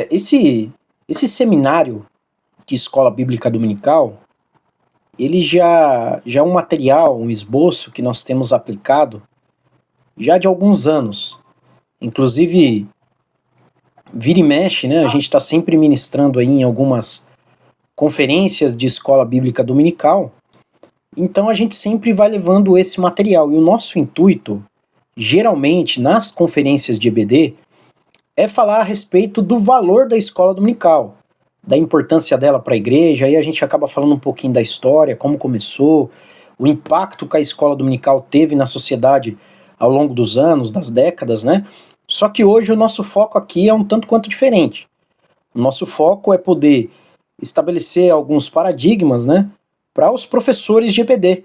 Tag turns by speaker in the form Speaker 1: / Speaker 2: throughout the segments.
Speaker 1: Esse seminário de escola bíblica dominical, ele já é um material, um esboço que nós temos aplicado já de alguns anos. Inclusive, vira e mexe, né? A gente está sempre ministrando aí em algumas conferências de escola bíblica dominical. Então a gente sempre vai levando esse material. E o nosso intuito, geralmente, nas conferências de EBD, é falar a respeito do valor da escola dominical, da importância dela para a igreja. Aí a gente acaba falando um pouquinho da história, como começou, o impacto que a escola dominical teve na sociedade ao longo dos anos, das décadas, né? Só que hoje o nosso foco aqui é um tanto quanto diferente. O nosso foco é poder estabelecer alguns paradigmas, né, para os professores de EBD.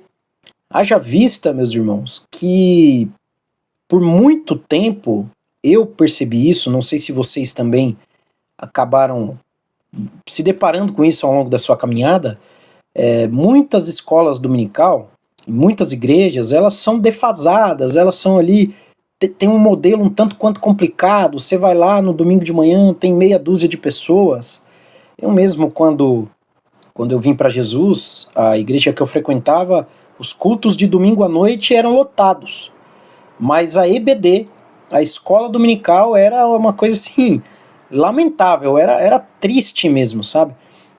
Speaker 1: Haja vista, meus irmãos, que por muito tempo eu percebi isso, não sei se vocês também acabaram se deparando com isso ao longo da sua caminhada. Muitas escolas dominical, muitas igrejas, elas são defasadas, elas são ali, tem um modelo um tanto quanto complicado. Você vai lá no domingo de manhã, tem meia dúzia de pessoas. Eu mesmo, quando eu vim para Jesus, a igreja que eu frequentava, os cultos de domingo à noite eram lotados. Mas a EBD, a escola dominical, era uma coisa assim, lamentável, era triste mesmo, sabe?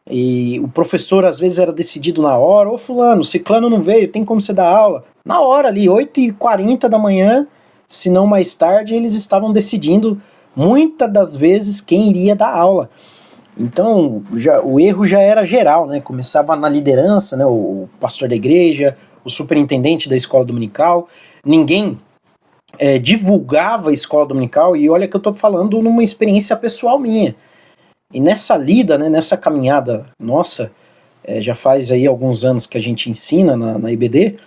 Speaker 1: E o professor às vezes era decidido na hora: ô fulano, ciclano não veio, tem como você dar aula? Na hora ali, 8h40 da manhã, se não mais tarde, eles estavam decidindo muitas das vezes quem iria dar aula. Então o erro já era geral, né? Começava na liderança, né? O pastor da igreja, o superintendente da escola dominical. Ninguém divulgava a escola dominical. E olha que eu estou falando numa experiência pessoal minha. E nessa lida, né, nessa caminhada nossa, já faz aí alguns anos que a gente ensina na IBD,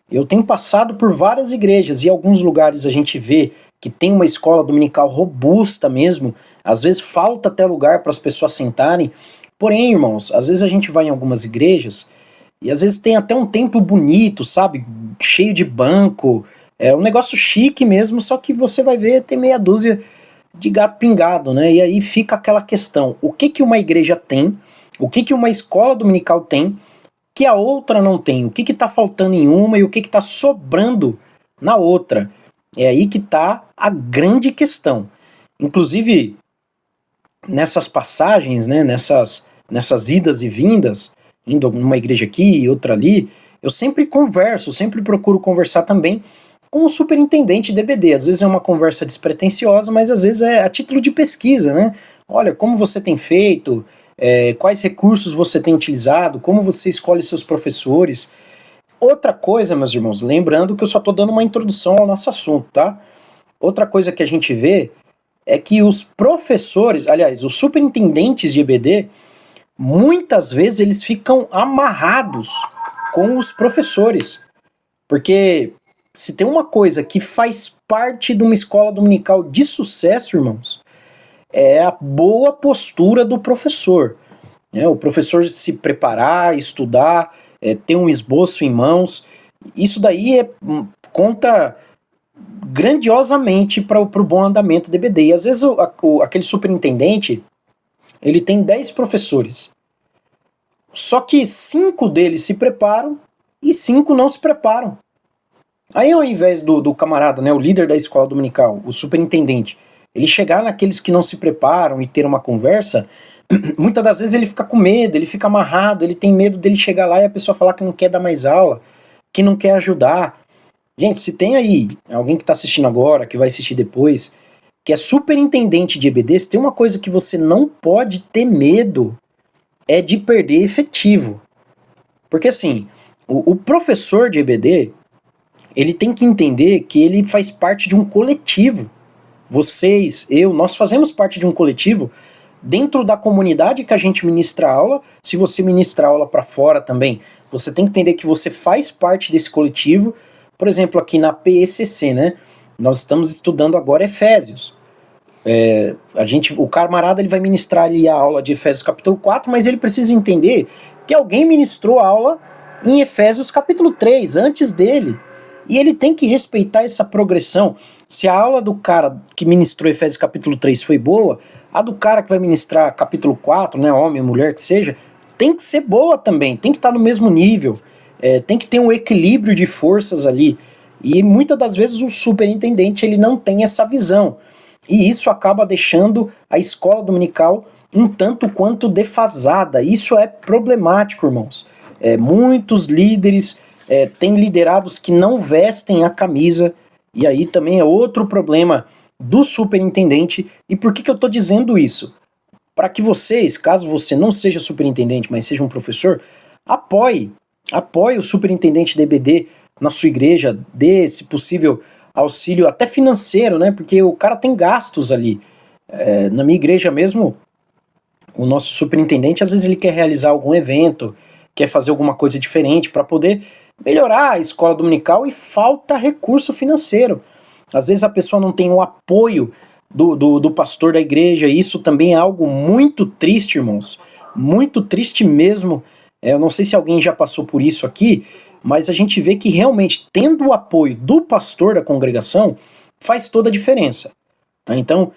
Speaker 1: eu tenho passado por várias igrejas, e alguns lugares a gente vê que tem uma escola dominical robusta mesmo. Às vezes falta até lugar para as pessoas sentarem. Porém, irmãos, às vezes a gente vai em algumas igrejas e às vezes tem até um templo bonito, sabe? Cheio de banco. É um negócio chique mesmo, só que você vai ver, tem meia dúzia de gato pingado, né? E aí fica aquela questão: o que uma igreja tem, o que uma escola dominical tem, que a outra não tem? O que está faltando em uma e o que está sobrando na outra? É aí que está a grande questão. Inclusive, nessas passagens, né, nessas idas e vindas, indo numa igreja aqui e outra ali, eu sempre procuro conversar também com o superintendente de EBD. Às vezes é uma conversa despretensiosa, mas às vezes é a título de pesquisa, né? Olha, como você tem feito, quais recursos você tem utilizado, como você escolhe seus professores. Outra coisa, meus irmãos, lembrando que eu só estou dando uma introdução ao nosso assunto, tá? Outra coisa que a gente vê é que os professores, aliás, os superintendentes de EBD, muitas vezes eles ficam amarrados com os professores. Porque se tem uma coisa que faz parte de uma escola dominical de sucesso, irmãos, é a boa postura do professor. O professor se preparar, estudar, ter um esboço em mãos. Isso daí conta grandiosamente para o bom andamento do EBD. E às vezes aquele superintendente, ele tem 10 professores. Só que 5 deles se preparam e 5 não se preparam. Aí, ao invés do camarada, né, o líder da escola dominical, o superintendente, ele chegar naqueles que não se preparam e ter uma conversa, muitas das vezes ele fica com medo, ele fica amarrado, ele tem medo dele chegar lá e a pessoa falar que não quer dar mais aula, que não quer ajudar. Gente, se tem aí alguém que está assistindo agora, que vai assistir depois, que é superintendente de EBD, se tem uma coisa que você não pode ter medo, é de perder efetivo. Porque assim, o professor de EBD, ele tem que entender que ele faz parte de um coletivo. Vocês, eu, nós fazemos parte de um coletivo dentro da comunidade que a gente ministra aula. Se você ministra aula para fora também, você tem que entender que você faz parte desse coletivo. Por exemplo, aqui na PECC, né? Nós estamos estudando agora Efésios. O camarada, ele vai ministrar ali a aula de Efésios capítulo 4, mas ele precisa entender que alguém ministrou a aula em Efésios capítulo 3, antes dele. E ele tem que respeitar essa progressão. Se a aula do cara que ministrou Efésios capítulo 3 foi boa, A do cara que vai ministrar capítulo 4, né, homem, mulher, que seja, tem que ser boa também, tem que estar no mesmo nível, tem que ter um equilíbrio de forças ali. E muitas das vezes o superintendente ele não tem essa visão. E isso acaba deixando a escola dominical um tanto quanto defasada. Isso é problemático, irmãos. Muitos líderes têm liderados que não vestem a camisa, e aí também é outro problema do superintendente. E por que eu estou dizendo isso? Para que vocês, caso você não seja superintendente, mas seja um professor, apoie o superintendente da EBD na sua igreja, dê, se possível, auxílio até financeiro, né? Porque o cara tem gastos ali. Na minha igreja mesmo, o nosso superintendente, às vezes ele quer realizar algum evento, quer fazer alguma coisa diferente para poder melhorar a escola dominical e falta recurso financeiro. Às vezes a pessoa não tem o apoio do pastor da igreja, e isso também é algo muito triste, irmãos. Muito triste mesmo. Eu não sei se alguém já passou por isso aqui, mas a gente vê que realmente, tendo o apoio do pastor da congregação, faz toda a diferença. Tá? Então,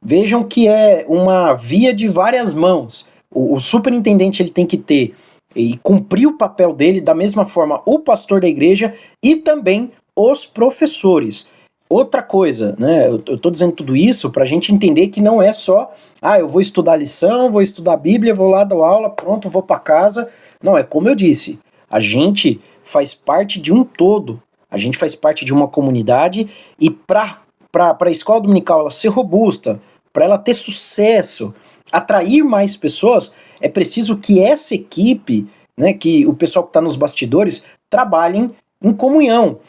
Speaker 1: vejam que é uma via de várias mãos. O superintendente ele tem que ter e cumprir o papel dele, da mesma forma o pastor da igreja e também os professores. Outra coisa, né? Eu estou dizendo tudo isso para a gente entender que não é só, eu vou estudar a lição, vou estudar a Bíblia, vou lá dar aula, pronto, vou para casa. Não, é como eu disse, a gente faz parte de um todo, a gente faz parte de uma comunidade, e para a escola dominical ela ser robusta, para ela ter sucesso, atrair mais pessoas, é preciso que essa equipe, né, que o pessoal que está nos bastidores, trabalhem em comunhão.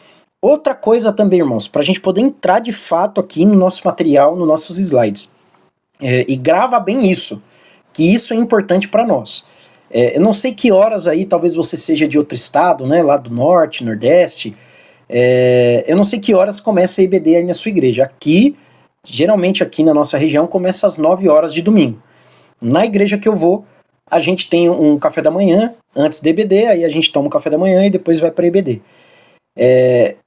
Speaker 1: Outra coisa também, irmãos, para a gente poder entrar de fato aqui no nosso material, nos nossos slides, e grava bem isso, que isso é importante para nós. Eu não sei que horas aí, talvez você seja de outro estado, né, lá do norte, nordeste, eu não sei que horas começa a EBD aí na sua igreja. Aqui, geralmente aqui na nossa região, começa às 9 horas de domingo. Na igreja que eu vou, a gente tem um café da manhã antes da EBD, aí a gente toma um café da manhã e depois vai para a EBD.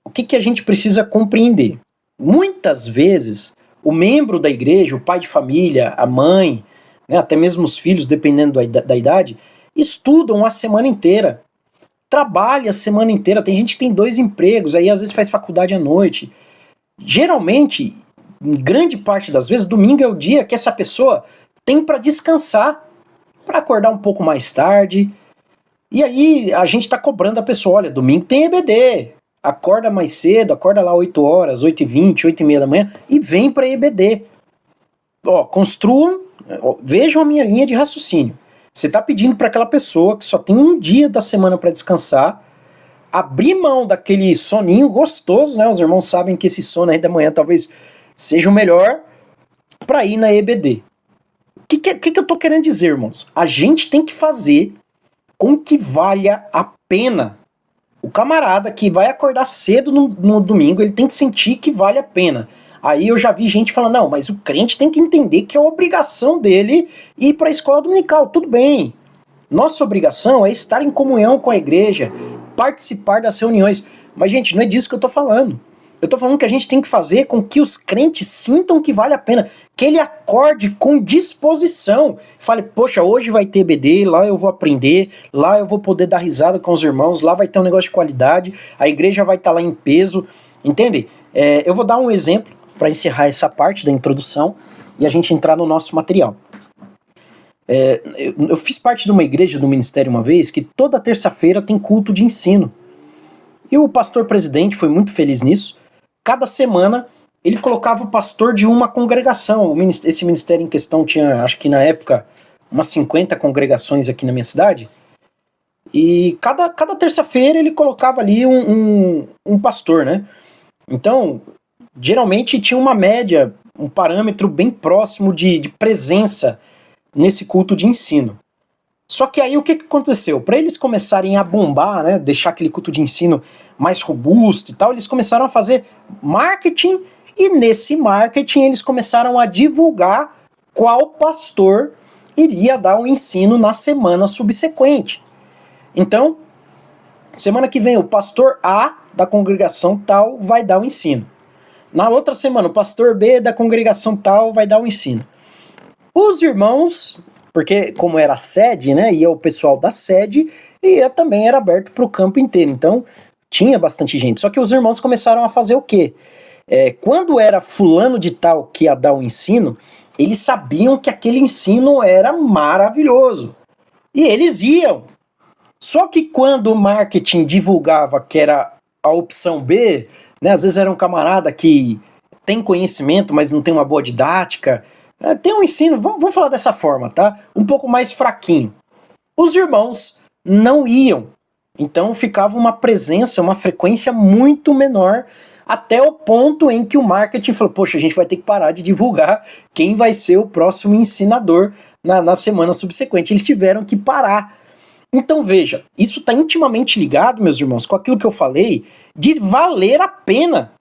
Speaker 1: O que a gente precisa compreender? Muitas vezes, o membro da igreja, o pai de família, a mãe, né, até mesmo os filhos, dependendo da idade, estudam a semana inteira, trabalham a semana inteira. Tem gente que tem 2 empregos, aí às vezes faz faculdade à noite. Geralmente, em grande parte das vezes, domingo é o dia que essa pessoa tem para descansar, para acordar um pouco mais tarde. E aí a gente está cobrando a pessoa, olha, domingo tem EBD, acorda mais cedo, acorda lá 8 horas, 8h20, 8h30 da manhã e vem para EBD. Construam, vejam a minha linha de raciocínio. Você está pedindo para aquela pessoa que só tem um dia da semana para descansar, abrir mão daquele soninho gostoso, né? Os irmãos sabem que esse sono aí da manhã talvez seja o melhor, para ir na EBD. O que eu estou querendo dizer, irmãos? A gente tem que fazer com que valha a pena. O camarada que vai acordar cedo no domingo, ele tem que sentir que vale a pena. Aí eu já vi gente falando, não, mas o crente tem que entender que é obrigação dele ir para a escola dominical. Tudo bem. Nossa obrigação é estar em comunhão com a igreja, participar das reuniões. Mas, gente, não é disso que eu estou falando. Eu estou falando que a gente tem que fazer com que os crentes sintam que vale a pena, que ele acorde com disposição. Fale, poxa, hoje vai ter EBD, lá eu vou aprender, lá eu vou poder dar risada com os irmãos, lá vai ter um negócio de qualidade, a igreja vai estar lá em peso, entende? Eu vou dar um exemplo para encerrar essa parte da introdução e a gente entrar no nosso material. Eu fiz parte de uma igreja do ministério uma vez que toda terça-feira tem culto de ensino. E o pastor presidente foi muito feliz nisso. Cada semana ele colocava o pastor de uma congregação. Esse ministério em questão tinha, acho que na época, umas 50 congregações aqui na minha cidade. E cada terça-feira ele colocava ali um pastor, né? Então, geralmente tinha uma média, um parâmetro bem próximo de presença nesse culto de ensino. Só que aí o que aconteceu? Para eles começarem a bombar, né, deixar aquele culto de ensino mais robusto e tal, eles começaram a fazer marketing, e nesse marketing eles começaram a divulgar qual pastor iria dar o ensino na semana subsequente. Então, semana que vem o pastor A da congregação tal vai dar o ensino. Na outra semana o pastor B da congregação tal vai dar o ensino. Os irmãos, porque como era a sede, né, ia o pessoal da sede e também era aberto para o campo inteiro, então tinha bastante gente. Só que os irmãos começaram a fazer o quê? Quando era fulano de tal que ia dar o ensino, eles sabiam que aquele ensino era maravilhoso. E eles iam. Só que quando o marketing divulgava que era a opção B, né, às vezes era um camarada que tem conhecimento, mas não tem uma boa didática, tem um ensino, vamos falar dessa forma, tá? Um pouco mais fraquinho. Os irmãos não iam. Então ficava uma presença, uma frequência muito menor, até o ponto em que o marketing falou, poxa, a gente vai ter que parar de divulgar quem vai ser o próximo ensinador na semana subsequente. Eles tiveram que parar. Então veja, isso está intimamente ligado, meus irmãos, com aquilo que eu falei, de valer a pena.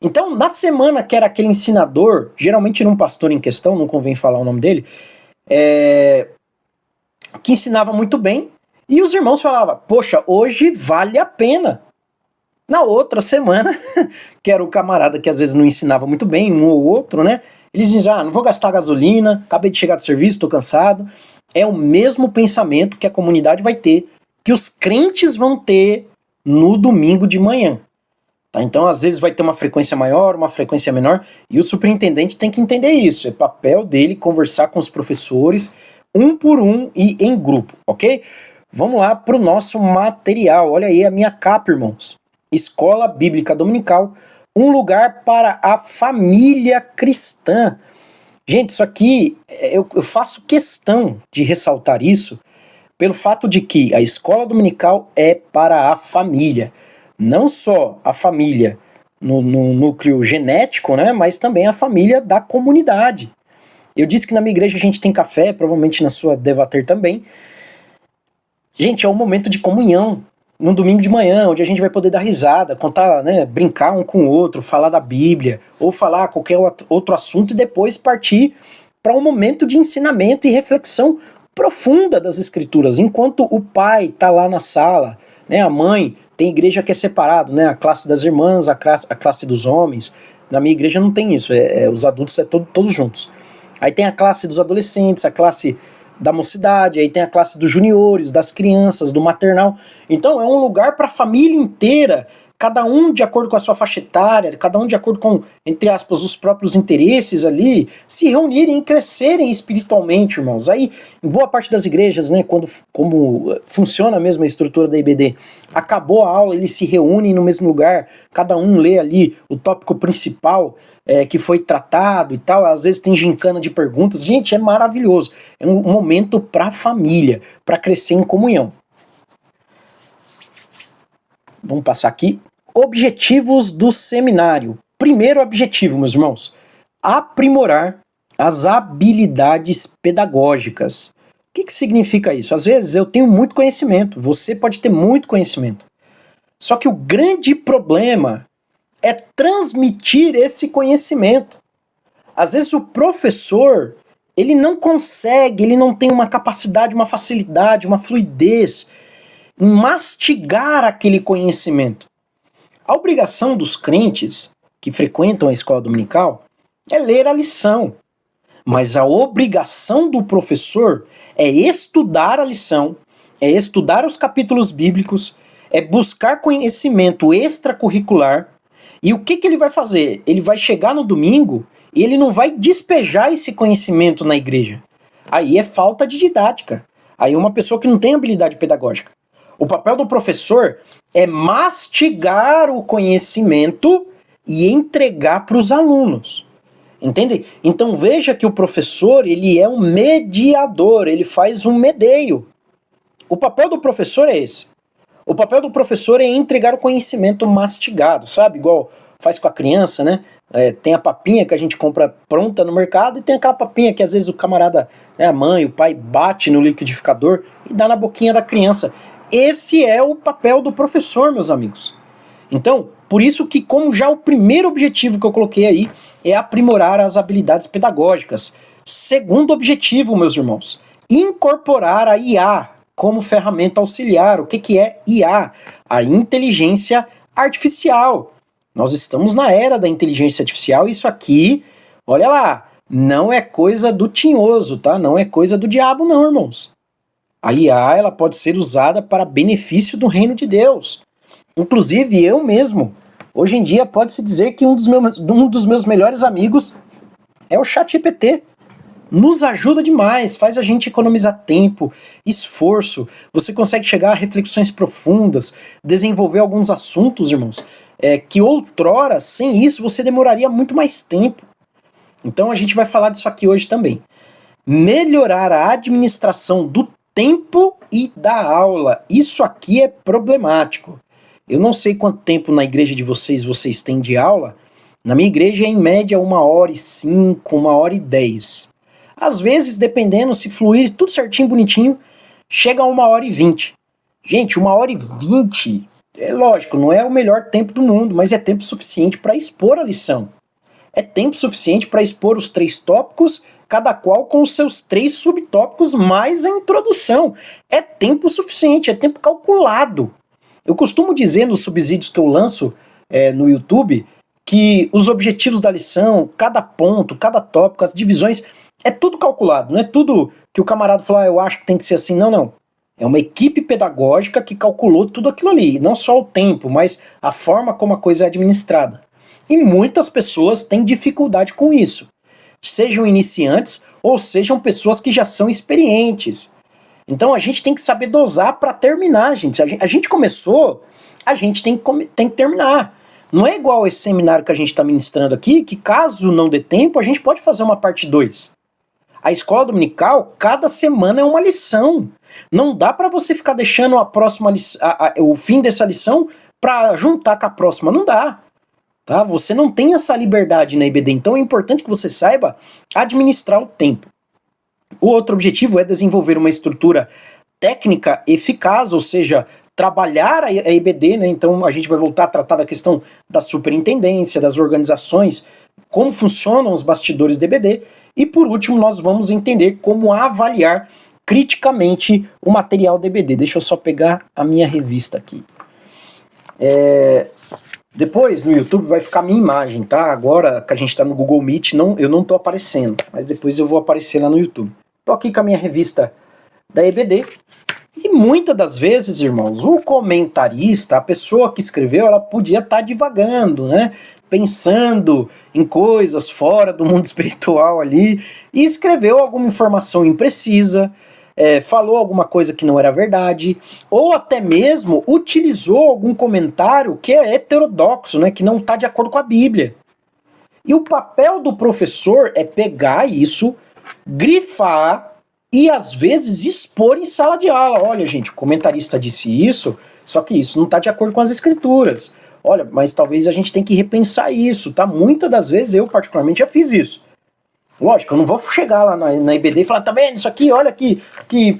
Speaker 1: Então, na semana que era aquele ensinador, geralmente não um pastor em questão, não convém falar o nome dele, que ensinava muito bem, e os irmãos falavam, poxa, hoje vale a pena. Na outra semana, que era o camarada que às vezes não ensinava muito bem, um ou outro, né? Eles diziam, não vou gastar gasolina, acabei de chegar do serviço, estou cansado. É o mesmo pensamento que a comunidade vai ter, que os crentes vão ter no domingo de manhã. Tá? Então, às vezes vai ter uma frequência maior, uma frequência menor, e o superintendente tem que entender isso. É papel dele conversar com os professores, um por um e em grupo, ok? Vamos lá para o nosso material. Olha aí a minha capa, irmãos. Escola Bíblica Dominical, um lugar para a família cristã. Gente, isso aqui, eu faço questão de ressaltar isso pelo fato de que a escola dominical é para a família. Não só a família no núcleo genético, né, mas também a família da comunidade. Eu disse que na minha igreja a gente tem café, provavelmente na sua deva ter também. Gente, é um momento de comunhão. Num domingo de manhã, onde a gente vai poder dar risada, contar, né, brincar um com o outro, falar da Bíblia, ou falar qualquer outro assunto e depois partir para um momento de ensinamento e reflexão profunda das Escrituras. Enquanto o pai está lá na sala, né, a mãe, tem igreja que é separado, né, a classe das irmãs, a classe dos homens. Na minha igreja não tem isso, os adultos todos juntos. Aí tem a classe dos adolescentes, a classe da mocidade, aí tem a classe dos juniores, das crianças, do maternal. Então é um lugar para a família inteira, cada um de acordo com a sua faixa etária, cada um de acordo com, entre aspas, os próprios interesses ali, se reunirem e crescerem espiritualmente, irmãos. Aí, em boa parte das igrejas, né, como funciona mesmo a estrutura da IBD, acabou a aula, eles se reúnem no mesmo lugar, cada um lê ali o tópico principal que foi tratado e tal, às vezes tem gincana de perguntas. Gente, é maravilhoso. É um momento para a família, para crescer em comunhão. Vamos passar aqui. Objetivos do seminário. Primeiro objetivo, meus irmãos, aprimorar as habilidades pedagógicas. O que significa isso? Às vezes eu tenho muito conhecimento, você pode ter muito conhecimento. Só que o grande problema é transmitir esse conhecimento. Às vezes o professor, ele não consegue, ele não tem uma capacidade, uma facilidade, uma fluidez em mastigar aquele conhecimento. A obrigação dos crentes que frequentam a escola dominical é ler a lição. Mas a obrigação do professor é estudar a lição, é estudar os capítulos bíblicos, é buscar conhecimento extracurricular. E o que ele vai fazer? Ele vai chegar no domingo e ele não vai despejar esse conhecimento na igreja. Aí é falta de didática. Aí é uma pessoa que não tem habilidade pedagógica. O papel do professor é mastigar o conhecimento e entregar para os alunos. Entende? Então veja que o professor, ele é um mediador, ele faz um medeio. O papel do professor é esse. O papel do professor é entregar o conhecimento mastigado, sabe? Igual faz com a criança, né? Tem a papinha que a gente compra pronta no mercado e tem aquela papinha que às vezes o camarada, né, a mãe, o pai bate no liquidificador e dá na boquinha da criança. Esse é o papel do professor, meus amigos. Então, por isso que como já o primeiro objetivo que eu coloquei aí é aprimorar as habilidades pedagógicas. Segundo objetivo, meus irmãos, incorporar a IA como ferramenta auxiliar. O que é IA? A inteligência artificial. Nós estamos na era da inteligência artificial e isso aqui, olha lá, não é coisa do tinhoso, tá? Não é coisa do diabo, não, irmãos. A IA, ela pode ser usada para benefício do reino de Deus. Inclusive, eu mesmo, hoje em dia, pode-se dizer que um dos meus melhores amigos é o ChatGPT. Nos ajuda demais, faz a gente economizar tempo, esforço, você consegue chegar a reflexões profundas, desenvolver alguns assuntos, irmãos, que outrora, sem isso, você demoraria muito mais tempo. Então a gente vai falar disso aqui hoje também. Melhorar a administração do tempo e da aula. Isso aqui é problemático. Eu não sei quanto tempo na igreja de vocês têm de aula. Na minha igreja é em média 1h05, 1h10. Às vezes, dependendo, se fluir tudo certinho, bonitinho, chega a 1h20. Gente, 1h20, é lógico, não é o melhor tempo do mundo, mas é tempo suficiente para expor a lição. É tempo suficiente para expor os 3 tópicos, cada qual com os seus 3 subtópicos mais a introdução. É tempo suficiente, é tempo calculado. Eu costumo dizer nos subsídios que eu lanço no YouTube que os objetivos da lição, cada ponto, cada tópico, as divisões, é tudo calculado, não é tudo que o camarada fala, eu acho que tem que ser assim, não, não. É uma equipe pedagógica que calculou tudo aquilo ali, não só o tempo, mas a forma como a coisa é administrada. E muitas pessoas têm dificuldade com isso, sejam iniciantes ou sejam pessoas que já são experientes. Então a gente tem que saber dosar para terminar, gente. A gente começou, a gente tem que terminar. Não é igual esse seminário que a gente está ministrando aqui, que caso não dê tempo, a gente pode fazer uma parte 2. A escola dominical, cada semana é uma lição. Não dá para você ficar deixando a próxima o fim dessa lição para juntar com a próxima. Não dá. Tá? Você não tem essa liberdade na IBD. Então é importante que você saiba administrar o tempo. O outro objetivo é desenvolver uma estrutura técnica eficaz, ou seja, trabalhar a IBD, né? Então a gente vai voltar a tratar da questão da superintendência, das organizações, como funcionam os bastidores da IBD, e por último nós vamos entender como avaliar criticamente o material da IBD. Deixa eu só pegar a minha revista aqui. Depois no YouTube vai ficar a minha imagem, tá? Agora que a gente está no Google Meet, eu não estou aparecendo, mas depois eu vou aparecer lá no YouTube. Estou aqui com a minha revista da EBD, e muitas das vezes, irmãos, o comentarista, a pessoa que escreveu, ela podia estar divagando, né? Pensando em coisas fora do mundo espiritual ali, e escreveu alguma informação imprecisa, falou alguma coisa que não era verdade, ou até mesmo utilizou algum comentário que é heterodoxo, né? Que não está de acordo com a Bíblia. E o papel do professor é pegar isso, grifar e às vezes expor em sala de aula. Olha, gente, o comentarista disse isso, só que isso não está de acordo com as escrituras. Olha, mas talvez a gente tenha que repensar isso, tá? Muitas das vezes eu particularmente já fiz isso. Lógico, eu não vou chegar lá na IBD e falar, tá vendo, isso aqui, olha que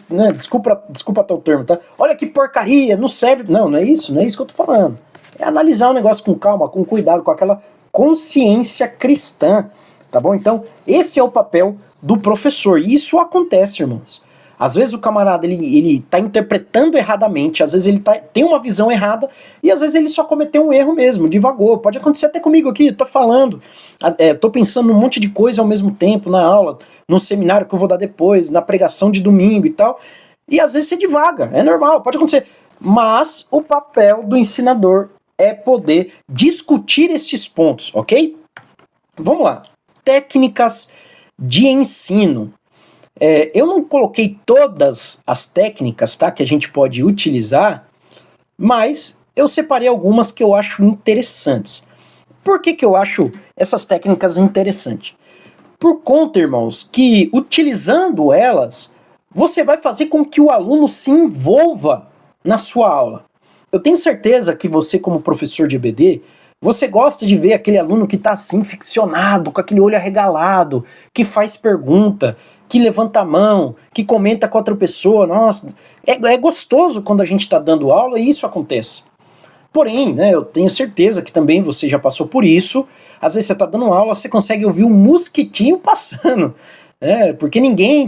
Speaker 1: né, desculpa tal termo, tá? Olha que porcaria, não serve. Não é isso que eu tô falando. É analisar o negócio com calma, com cuidado, com aquela consciência cristã, tá bom? Então, esse é o papel do professor, e isso acontece, irmãos. Às vezes o camarada, ele tá interpretando erradamente, às vezes ele tem uma visão errada, e às vezes ele só cometeu um erro mesmo, divagou. Pode acontecer até comigo aqui, tô falando, tô pensando num monte de coisa ao mesmo tempo, na aula, no seminário que eu vou dar depois, na pregação de domingo e tal, e às vezes você divaga, é normal, pode acontecer. Mas o papel do ensinador é poder discutir estes pontos, ok? Vamos lá. Técnicas de ensino. Eu não coloquei todas as técnicas, tá, que a gente pode utilizar, mas eu separei algumas que eu acho interessantes. Por que eu acho essas técnicas interessantes? Por conta, irmãos, que utilizando elas, você vai fazer com que o aluno se envolva na sua aula. Eu tenho certeza que você, como professor de EBD, você gosta de ver aquele aluno que está assim, ficcionado, com aquele olho arregalado, que faz pergunta, que levanta a mão, que comenta com outra pessoa. Nossa, é gostoso quando a gente está dando aula e isso acontece. Porém, né, eu tenho certeza que também você já passou por isso. Às vezes você está dando aula, você consegue ouvir um mosquitinho passando. Porque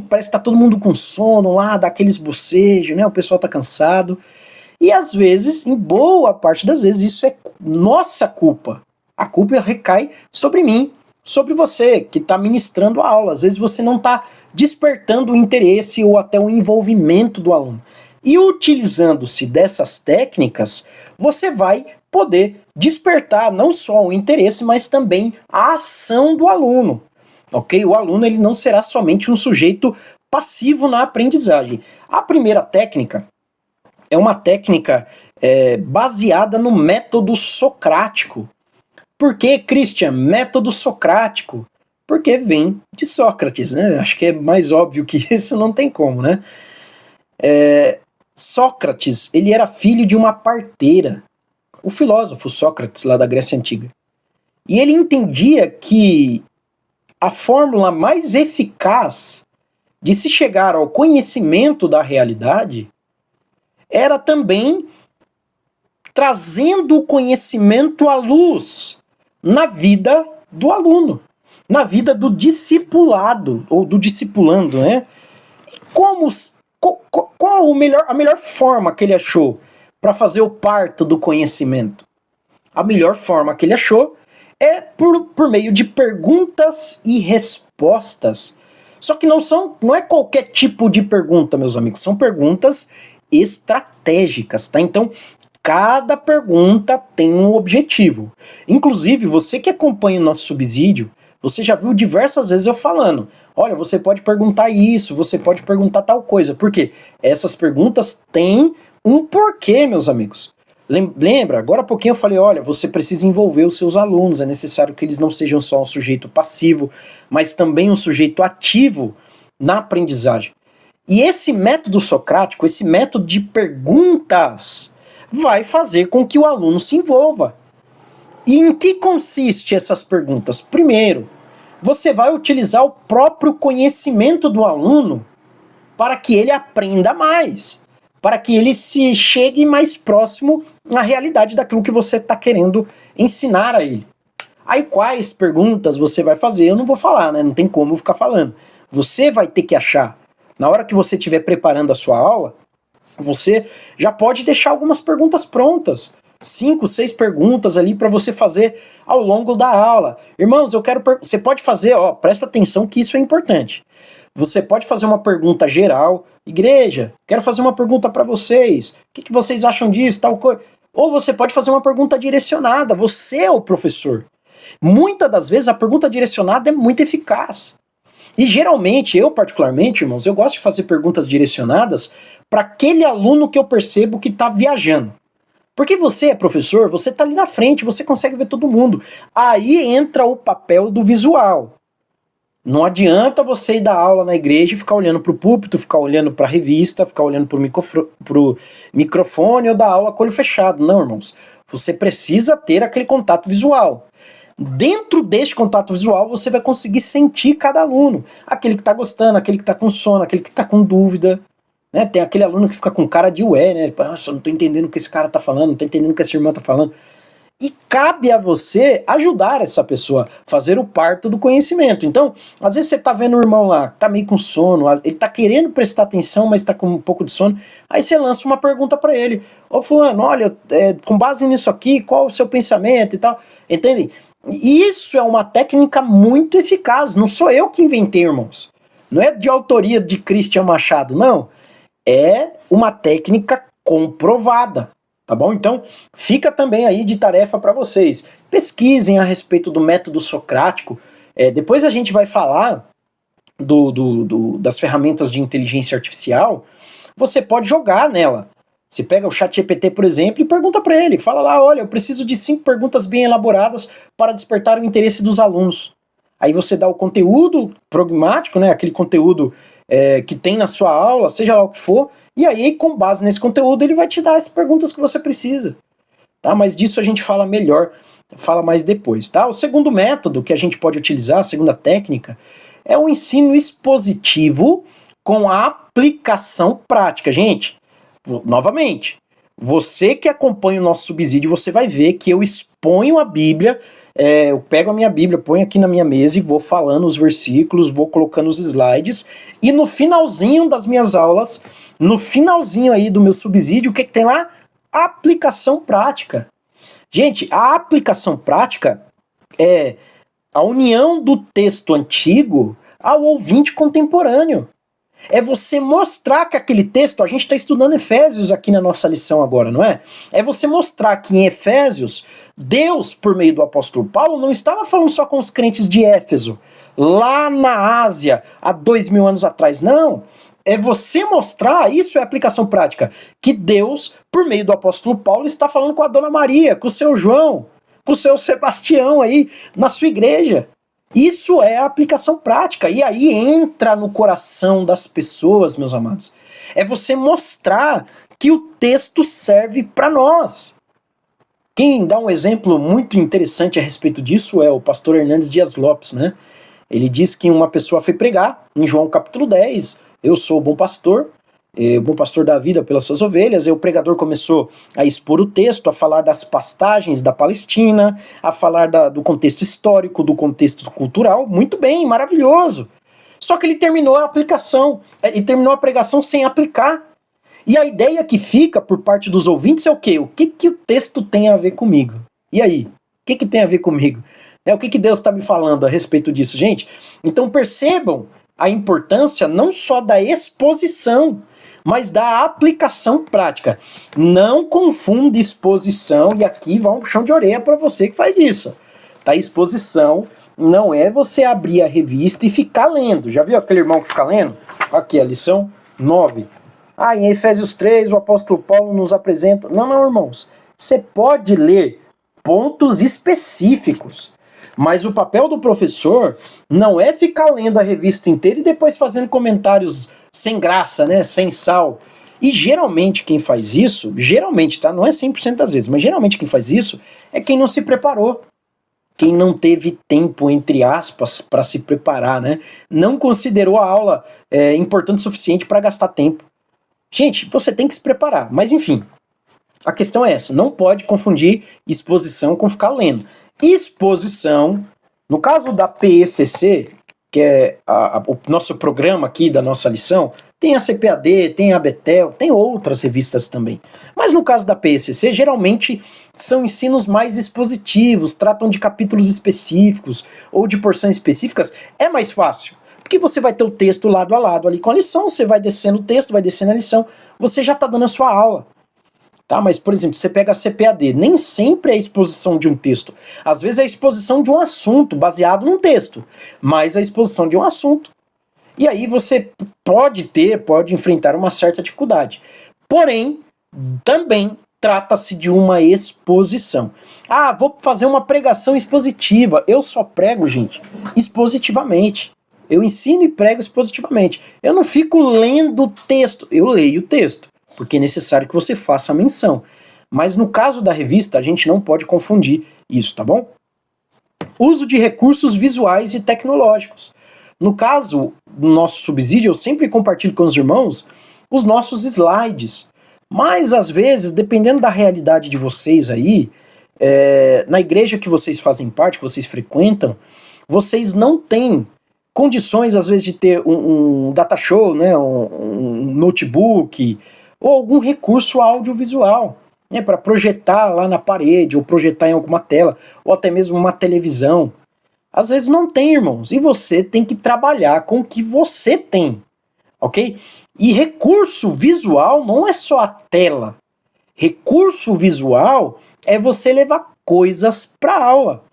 Speaker 1: parece que está todo mundo com sono lá, dá aqueles bocejos, né, o pessoal está cansado. E às vezes, em boa parte das vezes, isso é nossa culpa. A culpa recai sobre mim. sobre você que está ministrando a aula. Às vezes você não está despertando o interesse ou até o envolvimento do aluno. E utilizando-se dessas técnicas, você vai poder despertar não só o interesse, mas também a ação do aluno. Ok? O aluno ele não será somente um sujeito passivo na aprendizagem. A primeira técnica é uma técnica baseada no método socrático. Por que, Christian, método socrático? Porque vem de Sócrates, né? Acho que é mais óbvio que isso, não tem como, né? Sócrates, ele era filho de uma parteira, o filósofo Sócrates, lá da Grécia Antiga. E ele entendia que a fórmula mais eficaz de se chegar ao conhecimento da realidade era também trazendo o conhecimento à luz na vida do aluno, na vida do discipulado, ou do discipulando, né? Qual a melhor forma que ele achou para fazer o parto do conhecimento? A melhor forma que ele achou é por meio de perguntas e respostas. Só que não é qualquer tipo de pergunta, meus amigos, são perguntas estratégicas, tá? Então, cada pergunta tem um objetivo. Inclusive, você que acompanha o nosso subsídio, você já viu diversas vezes eu falando, olha, você pode perguntar isso, você pode perguntar tal coisa. Por quê? Essas perguntas têm um porquê, meus amigos. Lembra? Agora há pouquinho eu falei, olha, você precisa envolver os seus alunos, é necessário que eles não sejam só um sujeito passivo, mas também um sujeito ativo na aprendizagem. E esse método socrático, esse método de perguntas, vai fazer com que o aluno se envolva. E em que consiste essas perguntas? Primeiro, você vai utilizar o próprio conhecimento do aluno para que ele aprenda mais, para que ele se chegue mais próximo à realidade daquilo que você está querendo ensinar a ele. Aí quais perguntas você vai fazer? Eu não vou falar, né? Não tem como eu ficar falando. Você vai ter que achar. Na hora que você estiver preparando a sua aula, você já pode deixar algumas perguntas prontas. 5, 6 perguntas ali para você fazer ao longo da aula. Irmãos, você pode fazer, presta atenção que isso é importante. Você pode fazer uma pergunta geral. Igreja, quero fazer uma pergunta para vocês. O que vocês acham disso, tal coisa? Ou você pode fazer uma pergunta direcionada. Você é o professor. Muitas das vezes a pergunta direcionada é muito eficaz. E geralmente, eu particularmente, irmãos, eu gosto de fazer perguntas direcionadas para aquele aluno que eu percebo que está viajando. Porque você é professor, você está ali na frente, você consegue ver todo mundo. Aí entra o papel do visual. Não adianta você ir dar aula na igreja e ficar olhando para o púlpito, ficar olhando para a revista, ficar olhando para o microfone ou dar aula com o olho fechado. Não, irmãos. Você precisa ter aquele contato visual. Dentro deste contato visual, você vai conseguir sentir cada aluno. Aquele que está gostando, aquele que está com sono, aquele que está com dúvida. Né? Tem aquele aluno que fica com cara de ué, né? Nossa, eu não estou entendendo o que esse cara está falando, não estou entendendo o que essa irmã está falando. E cabe a você ajudar essa pessoa, fazer o parto do conhecimento. Então, às vezes você está vendo o irmão lá, que está meio com sono, ele está querendo prestar atenção, mas está com um pouco de sono. Aí você lança uma pergunta para ele. Ô fulano, olha, com base nisso aqui, qual o seu pensamento e tal? Entendem? Isso é uma técnica muito eficaz. Não sou eu que inventei, irmãos. Não é de autoria de Christian Machado, não. É uma técnica comprovada, tá bom? Então, fica também aí de tarefa para vocês. Pesquisem a respeito do método socrático. Depois a gente vai falar das ferramentas de inteligência artificial. Você pode jogar nela. Você pega o ChatGPT, por exemplo, e pergunta para ele. Fala lá, olha, eu preciso de 5 perguntas bem elaboradas para despertar o interesse dos alunos. Aí você dá o conteúdo pragmático, né? Aquele conteúdo que tem na sua aula, seja lá o que for, e aí, com base nesse conteúdo, ele vai te dar as perguntas que você precisa. Tá? Mas disso a gente fala melhor, fala mais depois. Tá? O segundo método que a gente pode utilizar, a segunda técnica, é o ensino expositivo com a aplicação prática. Gente, novamente, você que acompanha o nosso subsídio, você vai ver que eu exponho a Bíblia. Eu pego a minha Bíblia, ponho aqui na minha mesa e vou falando os versículos, vou colocando os slides, e no finalzinho das minhas aulas, no finalzinho aí do meu subsídio, o que tem lá? Aplicação prática. Gente, a aplicação prática é a união do texto antigo ao ouvinte contemporâneo. É você mostrar que aquele texto, a gente está estudando Efésios aqui na nossa lição agora, não é? É você mostrar que em Efésios, Deus, por meio do apóstolo Paulo, não estava falando só com os crentes de Éfeso, lá na Ásia, há 2000 anos atrás. Não. É você mostrar, isso é aplicação prática, que Deus, por meio do apóstolo Paulo, está falando com a dona Maria, com o seu João, com o seu Sebastião aí, na sua igreja. Isso é a aplicação prática. E aí entra no coração das pessoas, meus amados. É você mostrar que o texto serve para nós. Quem dá um exemplo muito interessante a respeito disso é o pastor Hernandes Dias Lopes, né? Ele diz que uma pessoa foi pregar em João capítulo 10, eu sou o bom pastor da vida pelas suas ovelhas, e o pregador começou a expor o texto, a falar das pastagens da Palestina, a falar do contexto histórico, do contexto cultural, muito bem, maravilhoso. Só que ele terminou a aplicação, ele terminou a pregação sem aplicar. E a ideia que fica por parte dos ouvintes é o quê? O que o texto tem a ver comigo? E aí? O que tem a ver comigo? O que Deus está me falando a respeito disso, gente? Então percebam a importância não só da exposição, mas da aplicação prática. Não confunda exposição, e aqui vai um puxão de orelha para você que faz isso. Tá? Exposição não é você abrir a revista e ficar lendo. Já viu aquele irmão que fica lendo? Aqui, a lição 9. Em Efésios 3, o apóstolo Paulo nos apresenta... Não, irmãos. Você pode ler pontos específicos, mas o papel do professor não é ficar lendo a revista inteira e depois fazendo comentários sem graça, né? Sem sal. E geralmente quem faz isso, geralmente, tá? Não é 100% das vezes, mas geralmente quem faz isso é quem não se preparou. Quem não teve tempo, entre aspas, para se preparar, né? Não considerou a aula importante o suficiente para gastar tempo. Gente, você tem que se preparar. Mas enfim, a questão é essa. Não pode confundir exposição com ficar lendo. Exposição, no caso da PECC, que é o nosso programa aqui da nossa lição, tem a CPAD, tem a Betel, tem outras revistas também. Mas no caso da PECC, geralmente são ensinos mais expositivos, tratam de capítulos específicos ou de porções específicas. É mais fácil, porque você vai ter o texto lado a lado ali com a lição, você vai descendo o texto, vai descendo a lição, você já está dando a sua aula. Tá? Mas, por exemplo, você pega a CPAD, nem sempre é a exposição de um texto. Às vezes é a exposição de um assunto baseado num texto, mas a exposição de um assunto. E aí você pode enfrentar uma certa dificuldade. Porém, também trata-se de uma exposição. Vou fazer uma pregação expositiva. Eu só prego, gente, expositivamente. Eu ensino e prego expositivamente. Eu não fico lendo o texto, eu leio o texto, porque é necessário que você faça a menção. Mas no caso da revista, a gente não pode confundir isso, tá bom? Uso de recursos visuais e tecnológicos. No caso do nosso subsídio, eu sempre compartilho com os irmãos os nossos slides. Mas, às vezes, dependendo da realidade de vocês aí, na igreja que vocês fazem parte, que vocês frequentam, vocês não têm condições, às vezes, de ter um data show, né, um notebook, ou algum recurso audiovisual, né, para projetar lá na parede, ou projetar em alguma tela, ou até mesmo uma televisão. Às vezes não tem, irmãos, e você tem que trabalhar com o que você tem, ok? E recurso visual não é só a tela. Recurso visual é você levar coisas para aula.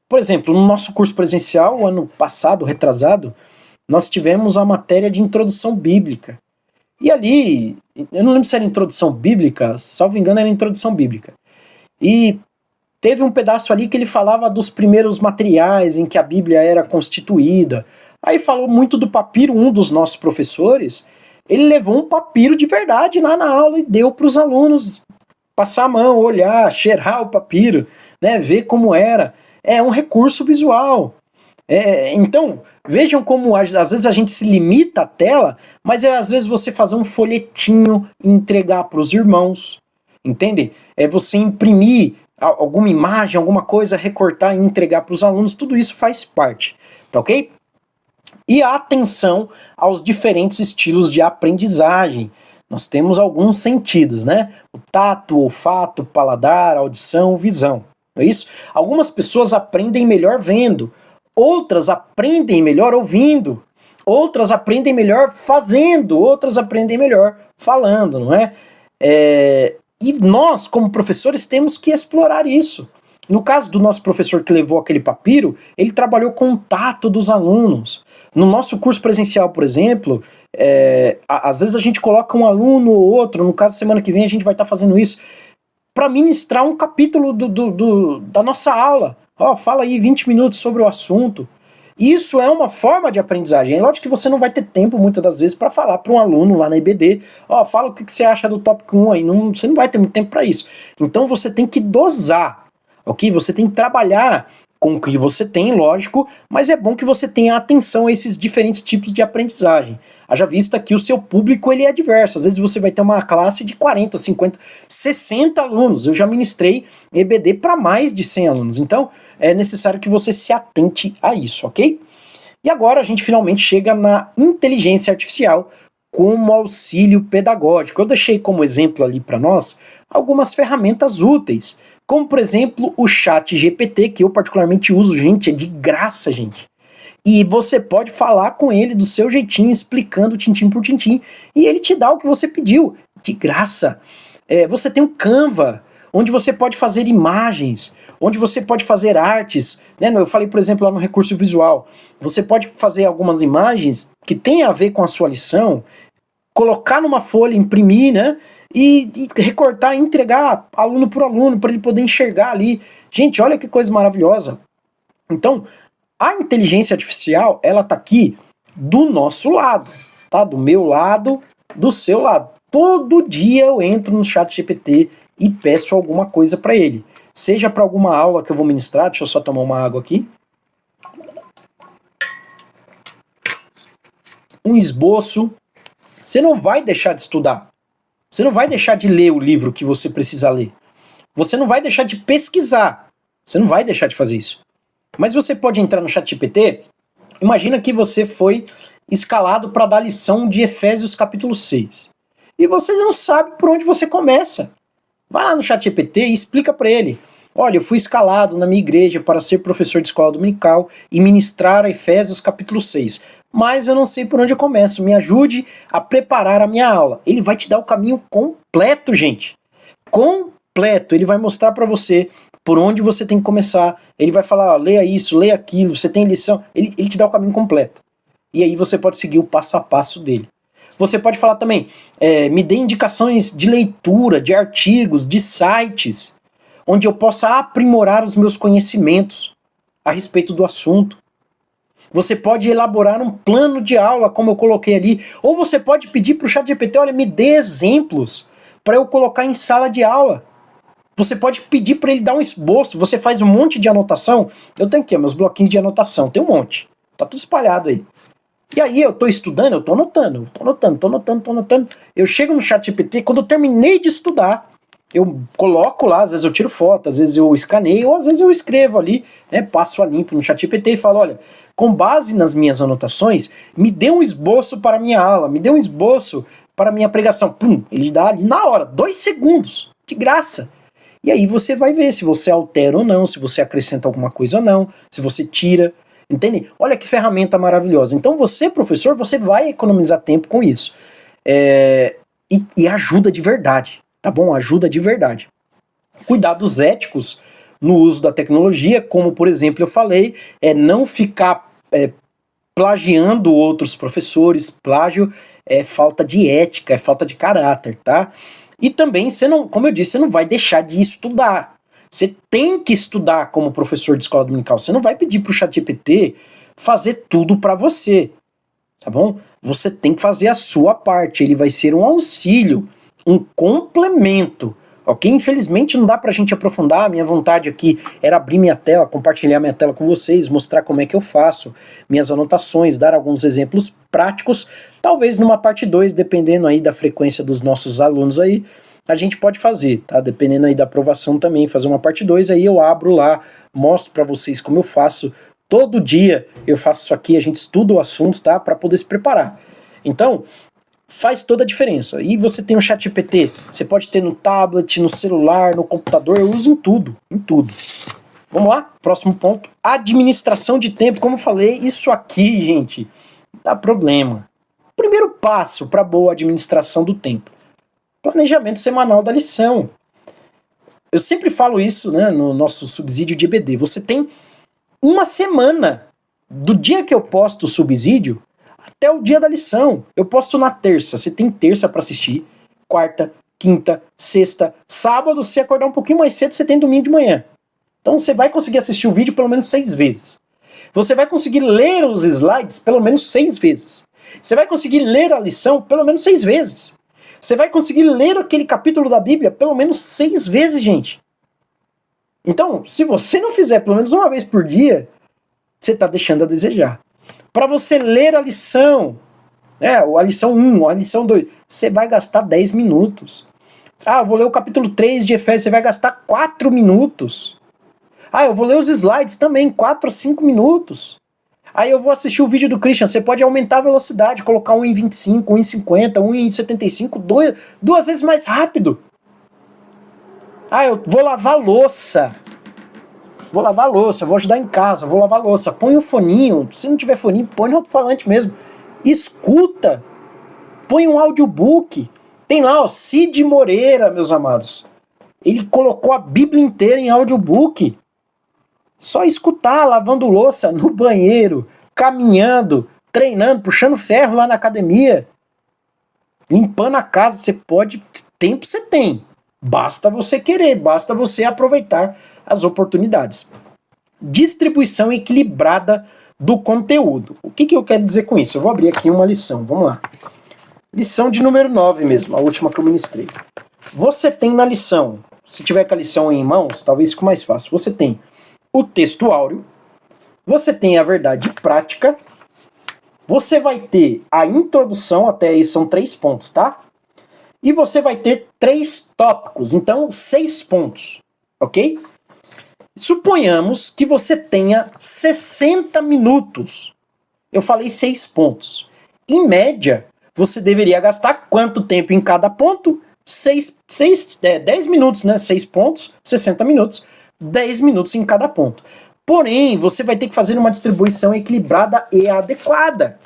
Speaker 1: Por exemplo, no nosso curso presencial, ano passado, retrasado, nós tivemos a matéria de introdução bíblica. E ali, eu não lembro se era introdução bíblica, salvo engano era introdução bíblica. E teve um pedaço ali que ele falava dos primeiros materiais em que a Bíblia era constituída. Aí falou muito do papiro, um dos nossos professores, ele levou um papiro de verdade lá na aula e deu para os alunos passar a mão, olhar, cheirar o papiro, né, ver como era. É um recurso visual. Então, vejam como às vezes a gente se limita à tela, mas às vezes você fazer um folhetinho e entregar para os irmãos, entende? É você imprimir alguma imagem, alguma coisa, recortar e entregar para os alunos, tudo isso faz parte, tá ok? E a atenção aos diferentes estilos de aprendizagem. Nós temos alguns sentidos, né? O tato, o olfato, o paladar, a audição, visão. Não é isso? Algumas pessoas aprendem melhor vendo, outras aprendem melhor ouvindo, outras aprendem melhor fazendo, outras aprendem melhor falando, não é? E nós, como professores, temos que explorar isso. No caso do nosso professor que levou aquele papiro, ele trabalhou com o tato dos alunos. No nosso curso presencial, por exemplo, às vezes a gente coloca um aluno ou outro, no caso, semana que vem a gente vai estar fazendo isso, para ministrar um capítulo da nossa aula. Fala aí 20 minutos sobre o assunto. Isso é uma forma de aprendizagem. É lógico que você não vai ter tempo, muitas das vezes, para falar para um aluno lá na IBD, fala o que você acha do tópico 1 aí. Você não vai ter muito tempo para isso. Então você tem que dosar, ok? Você tem que trabalhar com o que você tem, lógico, mas é bom que você tenha atenção a esses diferentes tipos de aprendizagem. Haja vista que o seu público ele é diverso. Às vezes você vai ter uma classe de 40, 50, 60 alunos. Eu já ministrei EBD para mais de 100 alunos. Então, é necessário que você se atente a isso, ok? E agora a gente finalmente chega na inteligência artificial como auxílio pedagógico. Eu deixei como exemplo ali para nós algumas ferramentas úteis, como por exemplo o ChatGPT, que eu particularmente uso, gente, é de graça, gente. E você pode falar com ele do seu jeitinho, explicando tintim por tintim, e ele te dá o que você pediu, de graça. Você tem o Canva, onde você pode fazer imagens, onde você pode fazer artes, né? Eu falei, por exemplo, lá no recurso visual, você pode fazer algumas imagens que tem a ver com a sua lição, colocar numa folha, imprimir, né? E recortar e entregar aluno por aluno, para ele poder enxergar ali. Gente, olha que coisa maravilhosa. Então, a inteligência artificial, ela tá aqui do nosso lado, tá? Do meu lado, do seu lado. Todo dia eu entro no ChatGPT e peço alguma coisa para ele. Seja para alguma aula que eu vou ministrar, deixa eu só tomar uma água aqui. Um esboço. Você não vai deixar de estudar. Você não vai deixar de ler o livro que você precisa ler. Você não vai deixar de pesquisar. Você não vai deixar de fazer isso. Mas você pode entrar no ChatGPT. Imagina que você foi escalado para dar lição de Efésios capítulo 6. E você não sabe por onde você começa. Vai lá no ChatGPT e explica para ele. Olha, eu fui escalado na minha igreja para ser professor de escola dominical e ministrar Efésios capítulo 6. Mas eu não sei por onde eu começo. Me ajude a preparar a minha aula. Ele vai te dar o caminho completo, gente. Completo. Ele vai mostrar para você por onde você tem que começar. Ele vai falar, leia isso, leia aquilo, você tem lição. Ele te dá o caminho completo. E aí você pode seguir o passo a passo dele. Você pode falar também, me dê indicações de leitura, de artigos, de sites, onde eu possa aprimorar os meus conhecimentos a respeito do assunto. Você pode elaborar um plano de aula, como eu coloquei ali, ou você pode pedir para o ChatGPT, olha, me dê exemplos para eu colocar em sala de aula. Você pode pedir para ele dar um esboço, você faz um monte de anotação. Eu tenho aqui meus bloquinhos de anotação, tem um monte, tá tudo espalhado aí. E aí eu tô estudando, eu tô anotando. Eu chego no ChatGPT, quando eu terminei de estudar, eu coloco lá, às vezes eu tiro foto, às vezes eu escaneio, ou às vezes eu escrevo ali, né, passo a limpo no ChatGPT e falo, olha, com base nas minhas anotações, me dê um esboço para a minha aula, me dê um esboço para a minha pregação. Pum, ele dá ali na hora, 2 segundos, de graça. E aí você vai ver se você altera ou não, se você acrescenta alguma coisa ou não, se você tira, entende? Olha que ferramenta maravilhosa. Então você, professor, você vai economizar tempo com isso. E ajuda de verdade, tá bom? Ajuda de verdade. Cuidados éticos no uso da tecnologia, como por exemplo eu falei, não ficar plagiando outros professores. Plágio é falta de ética, é falta de caráter, tá? E também, você não, como eu disse, você não vai deixar de estudar. Você tem que estudar como professor de escola dominical. Você não vai pedir para o ChatGPT fazer tudo para você, tá bom? Você tem que fazer a sua parte. Ele vai ser um auxílio, um complemento, ok? Infelizmente não dá pra gente aprofundar. A minha vontade aqui era abrir minha tela, compartilhar minha tela com vocês, mostrar como é que eu faço minhas anotações, dar alguns exemplos práticos. Talvez numa parte 2, dependendo aí da frequência dos nossos alunos aí, a gente pode fazer, tá? Dependendo aí da aprovação também, fazer uma parte 2, aí eu abro lá, mostro pra vocês como eu faço. Todo dia eu faço isso aqui, a gente estuda o assunto, tá? Pra poder se preparar. Então, faz toda a diferença. E você tem o ChatGPT, você pode ter no tablet, no celular, no computador, eu uso em tudo, em tudo. Vamos lá, próximo ponto. Administração de tempo. Como eu falei, isso aqui, gente, dá problema. Primeiro passo para boa administração do tempo. Planejamento semanal da lição. Eu sempre falo isso, né, no nosso subsídio de EBD. Você tem uma semana do dia que eu posto o subsídio até o dia da lição. Eu posto na terça. Você tem terça para assistir. Quarta, quinta, sexta, sábado. Se acordar um pouquinho mais cedo, você tem domingo de manhã. Então você vai conseguir assistir o vídeo pelo menos 6 vezes. Você vai conseguir ler os slides pelo menos 6 vezes. Você vai conseguir ler a lição pelo menos 6 vezes. Você vai conseguir ler aquele capítulo da Bíblia pelo menos 6 vezes, gente. Então, se você não fizer pelo menos uma vez por dia, você está deixando a desejar. Para você ler a lição, a lição 1, a lição 2, você vai gastar 10 minutos. Eu vou ler o capítulo 3 de Efésios, você vai gastar 4 minutos. Eu vou ler os slides também, 4 a 5 minutos. Aí eu vou assistir o vídeo do Christian, você pode aumentar a velocidade, colocar 1,25, 1,50, 1,75, duas vezes mais rápido. Eu vou lavar louça. Vou ajudar em casa, vou lavar louça. Põe o foninho, se não tiver foninho, põe no alto-falante mesmo. Escuta. Põe um audiobook. Tem lá, Cid Moreira, meus amados. Ele colocou a Bíblia inteira em audiobook. Só escutar, lavando louça, no banheiro, caminhando, treinando, puxando ferro lá na academia, limpando a casa. Você pode, tempo você tem. Basta você querer, basta você aproveitar as oportunidades. Distribuição equilibrada do conteúdo. O que eu quero dizer com isso? Eu vou abrir aqui uma lição, vamos lá. Lição de número 9 mesmo, a última que eu ministrei. Você tem na lição, se tiver com a lição em mãos, talvez fique mais fácil. Você tem o texto áureo, você tem a verdade prática, você vai ter a introdução, até aí são 3 pontos, tá? E você vai ter 3 tópicos, então 6 pontos, ok? Suponhamos que você tenha 60 minutos. Eu falei 6 pontos. Em média, você deveria gastar quanto tempo em cada ponto? 10 minutos, né? 6 pontos, 60 minutos. 10 minutos em cada ponto. Porém, você vai ter que fazer uma distribuição equilibrada e adequada.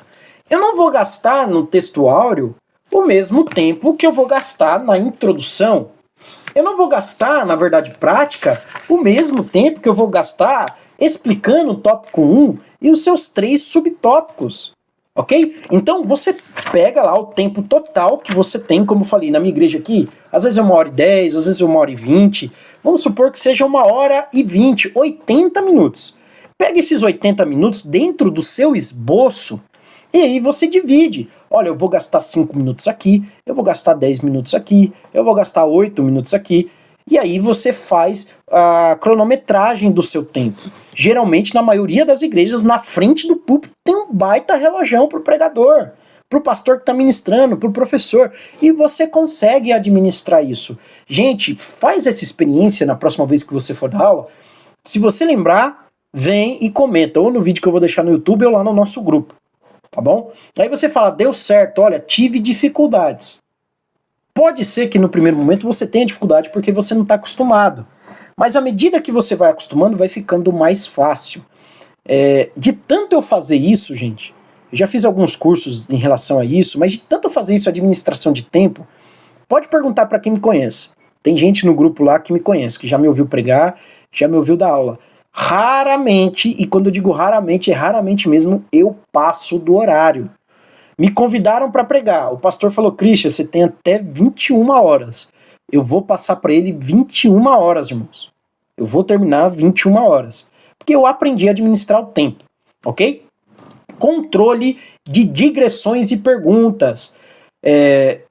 Speaker 1: Eu não vou gastar no texto áureo o mesmo tempo que eu vou gastar na introdução. Eu não vou gastar, na verdade prática, o mesmo tempo que eu vou gastar explicando o tópico 1 e os seus 3 subtópicos. Ok? Então você pega lá o tempo total que você tem, como eu falei, na minha igreja aqui, às vezes é 1h10, às vezes é 1h20, vamos supor que seja 1h20, 80 minutos. Pega esses 80 minutos dentro do seu esboço e aí você divide. Olha, eu vou gastar 5 minutos aqui, eu vou gastar 10 minutos aqui, eu vou gastar 8 minutos aqui. E aí você faz a cronometragem do seu tempo. Geralmente, na maioria das igrejas, na frente do púlpito tem um baita relógio pro pregador, pro pastor que está ministrando, pro professor. E você consegue administrar isso. Gente, faz essa experiência na próxima vez que você for dar aula. Se você lembrar, vem e comenta, ou no vídeo que eu vou deixar no YouTube ou lá no nosso grupo. Tá bom? Aí você fala, deu certo, olha, tive dificuldades. Pode ser que no primeiro momento você tenha dificuldade porque você não está acostumado. Mas à medida que você vai acostumando, vai ficando mais fácil. De tanto eu fazer isso, gente, eu já fiz alguns cursos em relação a isso, mas de tanto eu fazer isso, administração de tempo, pode perguntar para quem me conhece. Tem gente no grupo lá que me conhece, que já me ouviu pregar, já me ouviu dar aula. Raramente, e quando eu digo raramente, é raramente mesmo, eu passo do horário. Me convidaram para pregar. O pastor falou, Christian, você tem até 21 horas. Eu vou passar para ele 21 horas, irmãos. Eu vou terminar 21 horas. Porque eu aprendi a administrar o tempo, ok? Controle de digressões e perguntas.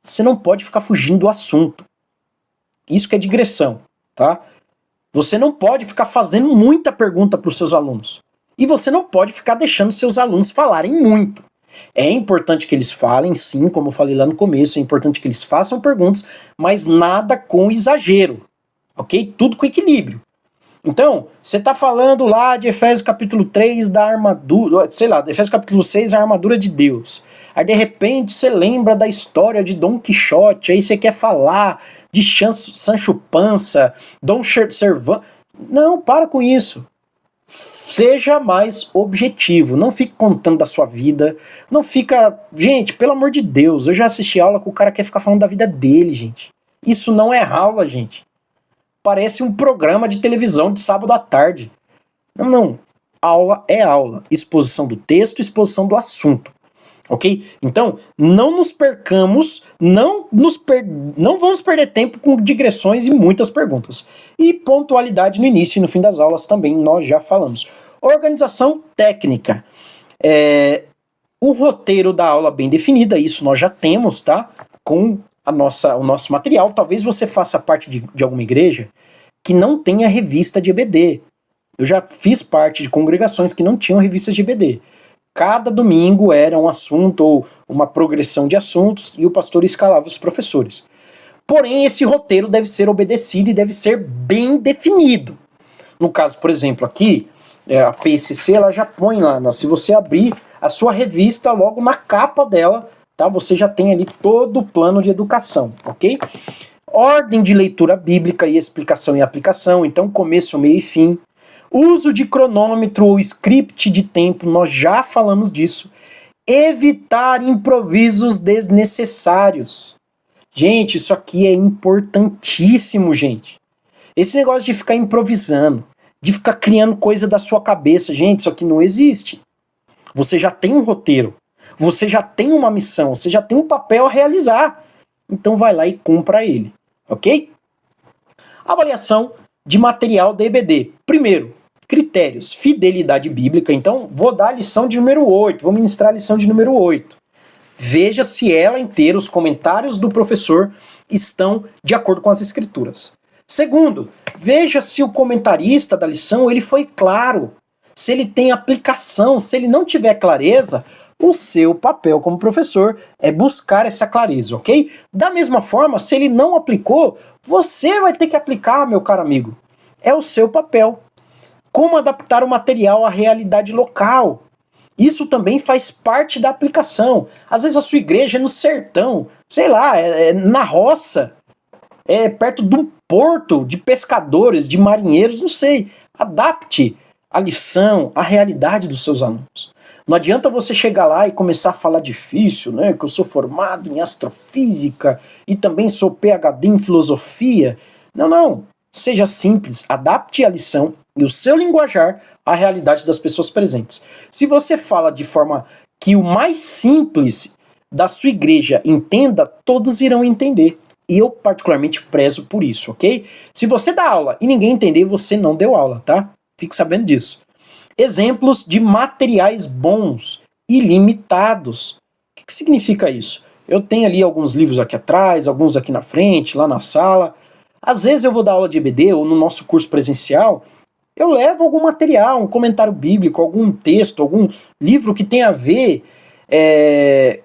Speaker 1: Você não pode ficar fugindo do assunto. Isso que é digressão, tá? Você não pode ficar fazendo muita pergunta para os seus alunos. E você não pode ficar deixando seus alunos falarem muito. É importante que eles falem, sim, como eu falei lá no começo, é importante que eles façam perguntas, mas nada com exagero, ok? Tudo com equilíbrio. Então, você está falando lá de Efésios capítulo 3 da armadura, sei lá, de Efésios capítulo 6, a armadura de Deus. Aí de repente você lembra da história de Dom Quixote, aí você quer falar de Sancho Panza, Dom Servão. Não, para com isso. Seja mais objetivo, não fique contando da sua vida, não fica... Gente, pelo amor de Deus, eu já assisti aula que o cara quer ficar falando da vida dele, gente. Isso não é aula, gente. Parece um programa de televisão de sábado à tarde. Não, não. Aula é aula. Exposição do texto, exposição do assunto. Ok? Então, não nos percamos, não vamos perder tempo com digressões e muitas perguntas. E pontualidade no início e no fim das aulas também nós já falamos. Organização técnica. O roteiro da aula bem definida, isso nós já temos, tá? Com o nosso material. Talvez você faça parte de alguma igreja que não tenha revista de EBD. Eu já fiz parte de congregações que não tinham revistas de EBD. Cada domingo era um assunto ou uma progressão de assuntos e o pastor escalava os professores. Porém, esse roteiro deve ser obedecido e deve ser bem definido. No caso, por exemplo, aqui, a PSC, ela já põe lá, se você abrir a sua revista, logo na capa dela, tá, você já tem ali todo o plano de educação, ok? Ordem de leitura bíblica e explicação e aplicação, então começo, meio e fim. Uso de cronômetro ou script de tempo, nós já falamos disso. Evitar improvisos desnecessários. Gente, isso aqui é importantíssimo, gente. Esse negócio de ficar improvisando, de ficar criando coisa da sua cabeça, gente, isso aqui não existe. Você já tem um roteiro, você já tem uma missão, você já tem um papel a realizar. Então vai lá e cumpra ele, ok? Avaliação de material da EBD. Primeiro, critérios, fidelidade bíblica. Então, vou dar a lição de número 8, vou ministrar a lição de número 8. Veja se ela inteira, os comentários do professor estão de acordo com as escrituras. Segundo, veja se o comentarista da lição ele foi claro, se ele tem aplicação. Se ele não tiver clareza, o seu papel como professor é buscar essa clareza, ok? Da mesma forma, se ele não aplicou, você vai ter que aplicar, meu caro amigo. É o seu papel. Como adaptar o material à realidade local. Isso também faz parte da aplicação. Às vezes a sua igreja é no sertão, sei lá, é na roça, é perto de um porto de pescadores, de marinheiros, não sei. Adapte a lição à realidade dos seus alunos. Não adianta você chegar lá e começar a falar difícil, né? Que eu sou formado em astrofísica e também sou PhD em filosofia. Não, não. Seja simples, adapte a lição e o seu linguajar à realidade das pessoas presentes. Se você fala de forma que o mais simples da sua igreja entenda, todos irão entender. E eu particularmente prezo por isso, ok? Se você dá aula e ninguém entender, você não deu aula, tá? Fique sabendo disso. Exemplos de materiais bons e limitados. O que significa isso? Eu tenho ali alguns livros aqui atrás, alguns aqui na frente, lá na sala. Às vezes eu vou dar aula de EBD ou no nosso curso presencial, eu levo algum material, um comentário bíblico, algum texto, algum livro que tenha a ver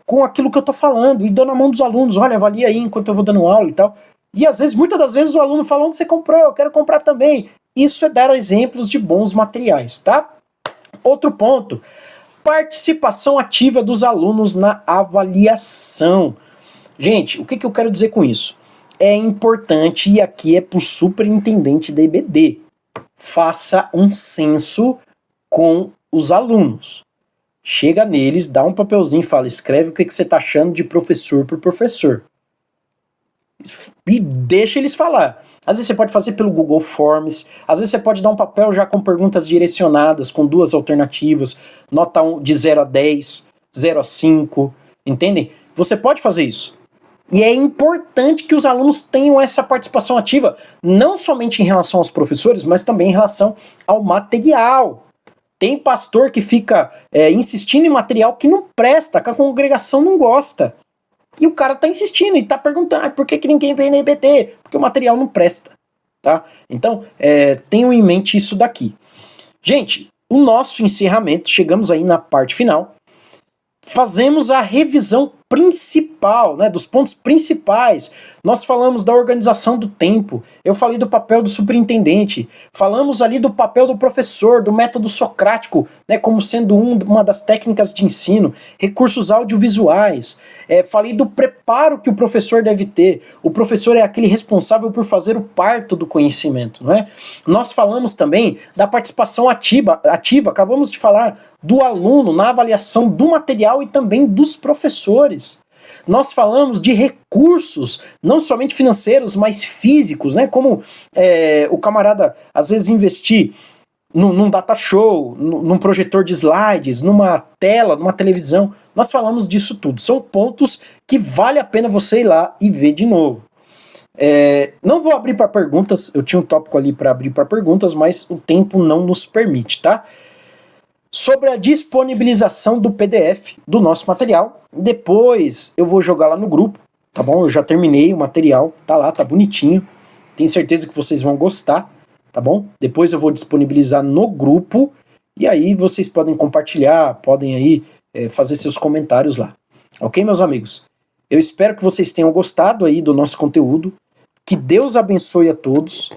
Speaker 1: com aquilo que eu estou falando e dou na mão dos alunos. Olha, avalia aí enquanto eu vou dando aula e tal. E às vezes, muitas das vezes o aluno fala: onde você comprou? Eu quero comprar também. Isso é dar exemplos de bons materiais, tá? Outro ponto, participação ativa dos alunos na avaliação. Gente, o que eu quero dizer com isso? É importante, e aqui é para o superintendente da EBD, faça um censo com os alunos. Chega neles, dá um papelzinho e fala: escreve o que você está achando de professor por professor. E deixa eles falar. Às vezes você pode fazer pelo Google Forms, às vezes você pode dar um papel já com perguntas direcionadas, com duas alternativas, nota de 0 a 10, 0 a 5, entendem? Você pode fazer isso. E é importante que os alunos tenham essa participação ativa, não somente em relação aos professores, mas também em relação ao material. Tem pastor que fica insistindo em material que não presta, que a congregação não gosta. E o cara tá insistindo e tá perguntando: por que ninguém vem na EBD? Porque o material não presta, tá? Então, tenham em mente isso daqui. Gente, o nosso encerramento, chegamos aí na parte final. Fazemos a revisão principal, né, dos pontos principais. Nós falamos da organização do tempo, eu falei do papel do superintendente, falamos ali do papel do professor, do método socrático, né, como sendo uma das técnicas de ensino, recursos audiovisuais, falei do preparo que o professor deve ter. O professor é aquele responsável por fazer o parto do conhecimento, não é? Nós falamos também da participação ativa, acabamos de falar do aluno na avaliação do material e também dos professores. Nós falamos de recursos, não somente financeiros, mas físicos, né? Como o camarada, às vezes, investir num data show, num projetor de slides, numa tela, numa televisão. Nós falamos disso tudo. São pontos que vale a pena você ir lá e ver de novo. Não vou abrir para perguntas, eu tinha um tópico ali para abrir para perguntas, mas o tempo não nos permite, tá? Sobre a disponibilização do PDF do nosso material, depois eu vou jogar lá no grupo, tá bom? Eu já terminei o material, tá lá, tá bonitinho, tenho certeza que vocês vão gostar, tá bom? Depois eu vou disponibilizar no grupo, e aí vocês podem compartilhar, podem aí fazer seus comentários lá. Ok, meus amigos? Eu espero que vocês tenham gostado aí do nosso conteúdo, que Deus abençoe a todos,